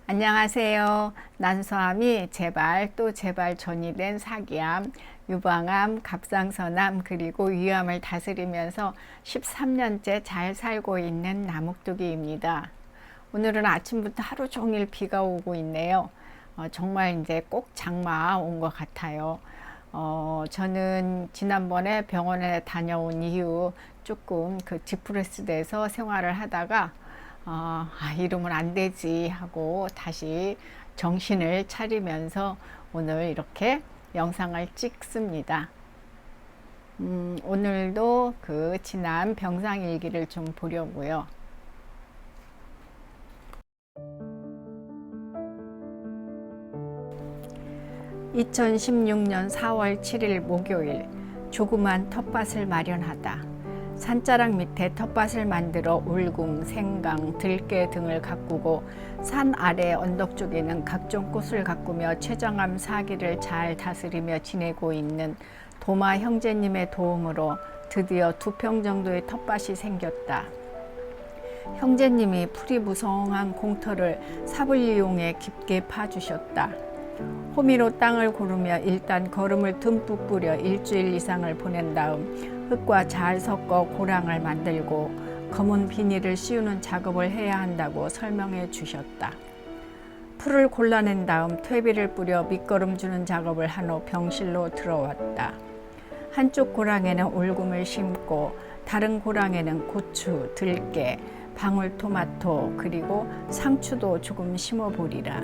안녕하세요. 난소암이 재발 또 재발 전이 된 사기암, 유방암, 갑상선암 그리고 위암을 다스리면서 13년째 잘 살고 있는 나묵두기입니다. 오늘은 아침부터 하루 종일 비가 오고 있네요. 정말 이제 꼭 장마 온 것 같아요. 저는 지난번에 병원에 다녀온 이후 조금 그 디프레스 돼서 생활을 하다가 이러면 안 되지 하고 다시 정신을 차리면서 오늘 이렇게 영상을 찍습니다. 오늘도 그 지난 병상일기를 좀 보려고요. 2016년 4월 7일 목요일, 조그만 텃밭을 마련하다. 산자락 밑에 텃밭을 만들어 울궁, 생강, 들깨 등을 가꾸고 산 아래 언덕 쪽에는 각종 꽃을 가꾸며 췌장암 사기를 잘 다스리며 지내고 있는 도마 형제님의 도움으로 드디어 2평 정도의 텃밭이 생겼다. 형제님이 풀이 무성한 공터를 삽을 이용해 깊게 파주셨다. 호미로 땅을 고르며 일단 거름을 듬뿍 뿌려 일주일 이상을 보낸 다음 흙과 잘 섞어 고랑을 만들고 검은 비닐을 씌우는 작업을 해야 한다고 설명해 주셨다. 풀을 골라낸 다음 퇴비를 뿌려 밑거름 주는 작업을 한 후 병실로 들어왔다. 한쪽 고랑에는 울금을 심고 다른 고랑에는 고추, 들깨, 방울토마토 그리고 상추도 조금 심어보리라.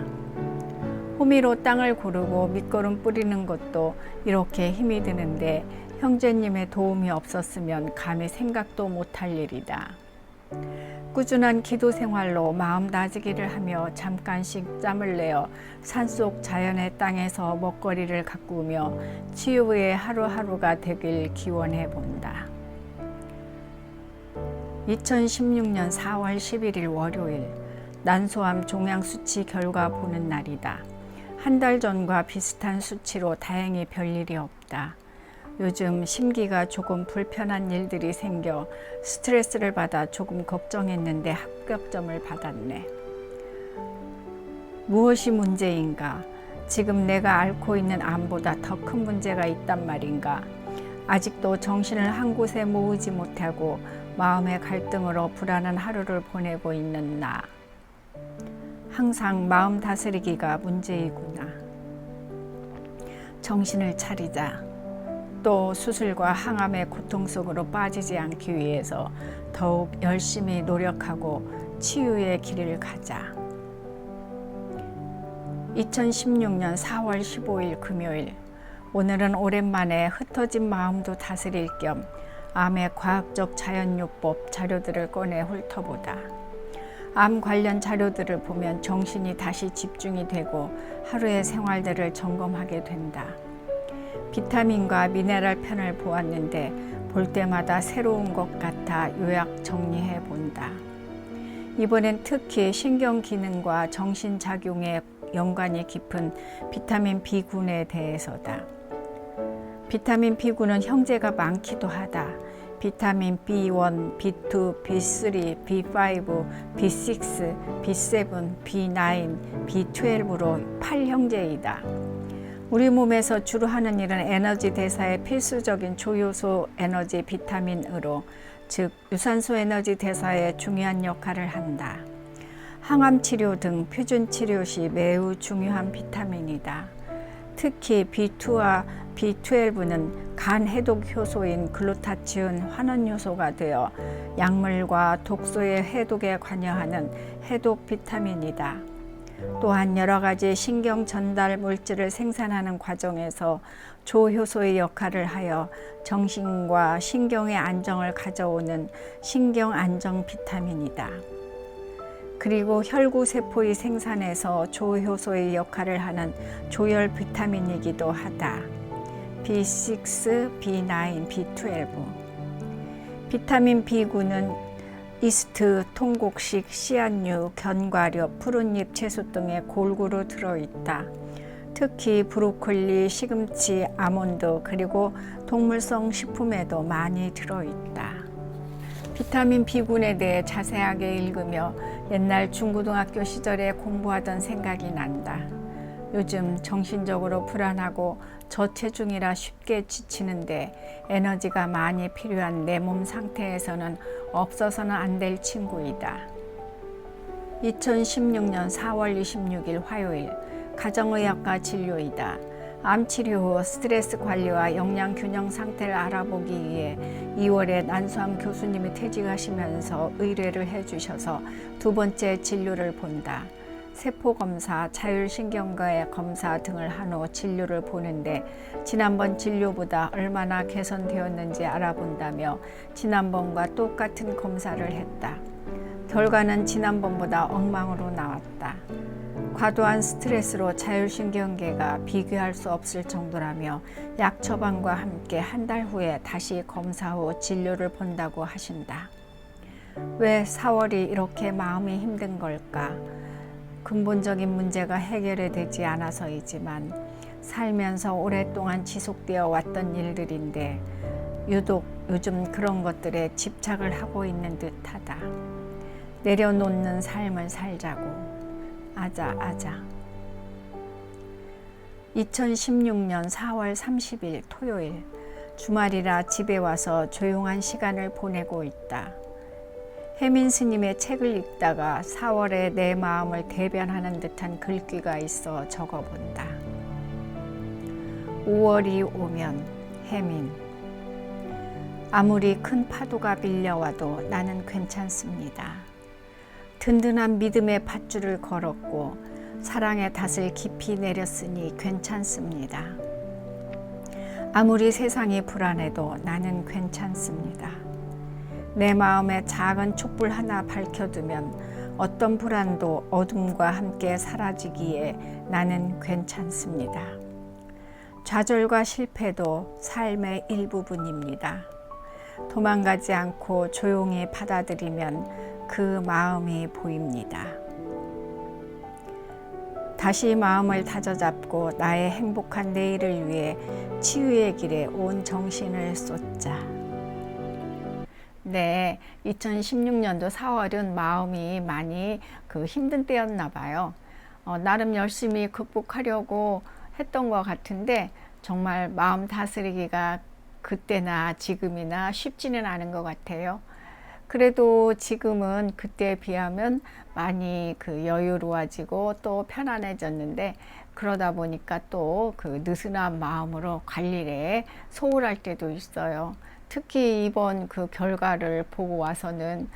호미로 땅을 고르고 밑거름 뿌리는 것도 이렇게 힘이 드는데 형제님의 도움이 없었으면 감히 생각도 못할 일이다. 꾸준한 기도 생활로 마음 다지기를 하며 잠깐씩 짬을 내어 산속 자연의 땅에서 먹거리를 가꾸며 치유의 하루하루가 되길 기원해 본다. 2016년 4월 11일 월요일, 난소암 종양 수치 결과 보는 날이다. 한 달 전과 비슷한 수치로 다행히 별일이 없다. 요즘 심기가 조금 불편한 일들이 생겨 스트레스를 받아 조금 걱정했는데 합격점을 받았네. 무엇이 문제인가? 지금 내가 앓고 있는 암보다 더 큰 문제가 있단 말인가? 아직도 정신을 한 곳에 모으지 못하고 마음의 갈등으로 불안한 하루를 보내고 있는 나. 항상 마음 다스리기가 문제이구나. 정신을 차리자. 또 수술과 항암의 고통 속으로 빠지지 않기 위해서 더욱 열심히 노력하고 치유의 길을 가자. 2016년 4월 15일 금요일, 오늘은 오랜만에 흩어진 마음도 다스릴 겸 암의 과학적 자연요법 자료들을 꺼내 훑어보다. 암 관련 자료들을 보면 정신이 다시 집중이 되고 하루의 생활들을 점검하게 된다. 비타민과 미네랄 편을 보았는데 볼 때마다 새로운 것 같아 요약 정리해 본다. 이번엔 특히 신경 기능과 정신 작용에 연관이 깊은 비타민 B군에 대해서다. 비타민 B군은 형제가 많기도 하다. 비타민 B1, B2, B3, B5, B6, B7, B9, B12로 8형제이다. 우리 몸에서 주로 하는 일은 에너지 대사에 필수적인 조효소 에너지 비타민으로, 즉 유산소 에너지 대사에 중요한 역할을 한다. 항암 치료 등 표준 치료 시 매우 중요한 비타민이다. 특히 B2와 B12는 간 해독 효소인 글루타치온 환원 요소가 되어 약물과 독소의 해독에 관여하는 해독 비타민이다. 또한 여러 가지 신경 전달 물질을 생산하는 과정에서 조효소의 역할을 하여 정신과 신경의 안정을 가져오는 신경 안정 비타민이다. 그리고 혈구세포의 생산에서 조효소의 역할을 하는 조혈 비타민이기도 하다. B6, B9, B12. 비타민 B군은 이스트, 통곡식, 씨앗류, 견과류, 푸른잎 채소 등에 골고루 들어있다. 특히 브로콜리, 시금치, 아몬드 그리고 동물성 식품에도 많이 들어있다. 비타민 B군에 대해 자세하게 읽으며 옛날 중고등학교 시절에 공부하던 생각이 난다. 요즘 정신적으로 불안하고 저체중이라 쉽게 지치는데 에너지가 많이 필요한 내 몸 상태에서는 없어서는 안 될 친구이다. 2016년 4월 26일 화요일, 가정의학과 진료이다. 암치료 후 스트레스 관리와 영양 균형 상태를 알아보기 위해 2월에 난수암 교수님이 퇴직하시면서 의뢰를 해주셔서 두 번째 진료를 본다. 세포검사, 자율신경과의 검사 등을 한 후 진료를 보는데 지난번 진료보다 얼마나 개선되었는지 알아본다며 지난번과 똑같은 검사를 했다. 결과는 지난번보다 엉망으로 나왔다. 과도한 스트레스로 자율신경계가 비교할 수 없을 정도라며 약 처방과 함께 한 달 후에 다시 검사 후 진료를 본다고 하신다. 왜 4월이 이렇게 마음이 힘든 걸까? 근본적인 문제가 해결이 되지 않아서이지만 살면서 오랫동안 지속되어 왔던 일들인데 유독 요즘 그런 것들에 집착을 하고 있는 듯하다. 내려놓는 삶을 살자고. 아자. 2016년 4월 30일 토요일, 주말이라 집에 와서 조용한 시간을 보내고 있다. 혜민 스님의 책을 읽다가 4월에 내 마음을 대변하는 듯한 글귀가 있어 적어본다. 5월이 오면 혜민. 아무리 큰 파도가 밀려와도 나는 괜찮습니다. 든든한 믿음의 밧줄을 걸었고 사랑의 닷을 깊이 내렸으니 괜찮습니다. 아무리 세상이 불안해도 나는 괜찮습니다. 내 마음에 작은 촛불 하나 밝혀두면 어떤 불안도 어둠과 함께 사라지기에 나는 괜찮습니다. 좌절과 실패도 삶의 일부분입니다. 도망가지 않고 조용히 받아들이면 그 마음이 보입니다. 다시 마음을 다져잡고 나의 행복한 내일을 위해 치유의 길에 온 정신을 쏟자. 네, 2016년도 4월은 마음이 많이 힘든 때였나 봐요. 나름 열심히 극복하려고 했던 것 같은데 정말 마음 다스리기가 그때나 지금이나 쉽지는 않은 것 같아요. 그래도 지금은 그때에 비하면 많이 여유로워지고 또 편안해졌는데 그러다 보니까 또 느슨한 마음으로 관리에 소홀할 때도 있어요. 특히 이번 결과를 보고 와서는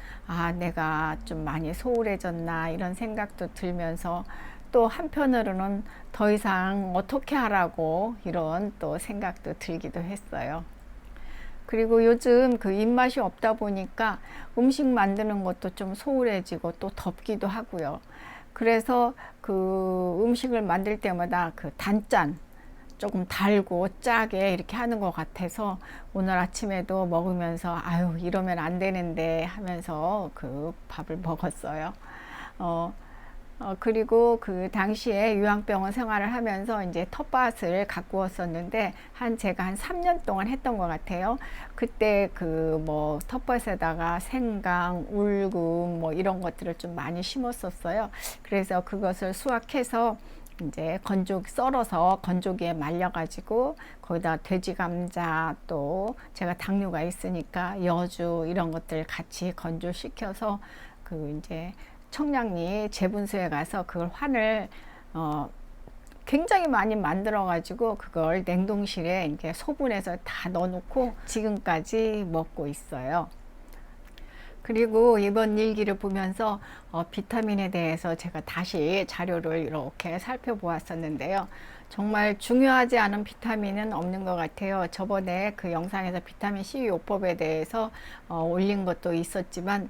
내가 좀 많이 소홀해졌나 이런 생각도 들면서 또 한편으로는 더 이상 어떻게 하라고 이런 또 생각도 들기도 했어요. 그리고 요즘 입맛이 없다 보니까 음식 만드는 것도 좀 소홀해지고 또 덥기도 하고요. 그래서 음식을 만들 때마다 단짠, 조금 달고 짜게 이렇게 하는 것 같아서 오늘 아침에도 먹으면서 아유 이러면 안 되는데 하면서 밥을 먹었어요. 그리고 당시에 요양병원 생활을 하면서 이제 텃밭을 가꾸었었는데 제가 한 3년 동안 했던 것 같아요. 그때 텃밭에다가 생강, 울금 이런 것들을 좀 많이 심었었어요. 그래서 그것을 수확해서 이제 썰어서 건조기에 말려가지고 거기다 돼지 감자, 또 제가 당뇨가 있으니까 여주 이런 것들 같이 건조시켜서 이제 청량리 재분소에 가서 그걸 환을 굉장히 많이 만들어 가지고 그걸 냉동실에 이제 소분해서 다 넣어놓고 지금까지 먹고 있어요. 그리고 이번 일기를 보면서 비타민에 대해서 제가 다시 자료를 이렇게 살펴보았었는데요. 정말 중요하지 않은 비타민은 없는 것 같아요. 저번에 영상에서 비타민 C 요법에 대해서 올린 것도 있었지만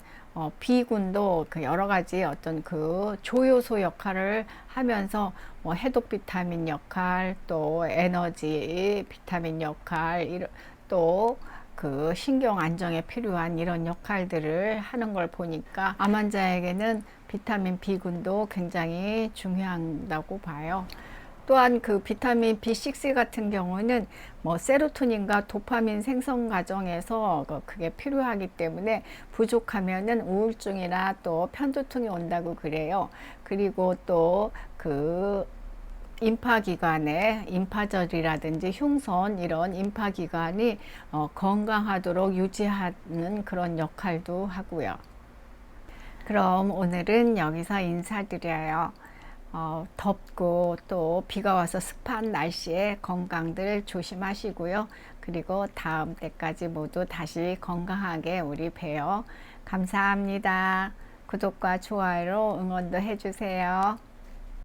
B군도 여러 가지 어떤 조효소 역할을 하면서 해독 비타민 역할, 또 에너지 비타민 역할, 또 신경 안정에 필요한 이런 역할들을 하는 걸 보니까 암 환자에게는 비타민 B군도 굉장히 중요하다고 봐요. 또한 그 비타민 B6 같은 경우는 뭐 세로토닌과 도파민 생성 과정에서 그게 필요하기 때문에 부족하면은 우울증이나 또 편두통이 온다고 그래요. 그리고 또 그 임파기관에 임파절이라든지 흉선 이런 임파기관이 건강하도록 유지하는 그런 역할도 하고요. 그럼 오늘은 여기서 인사드려요. 덥고 또 비가 와서 습한 날씨에 건강들 조심하시고요. 그리고 다음 때까지 모두 다시 건강하게 우리 봬요. 감사합니다. 구독과 좋아요로 응원도 해주세요.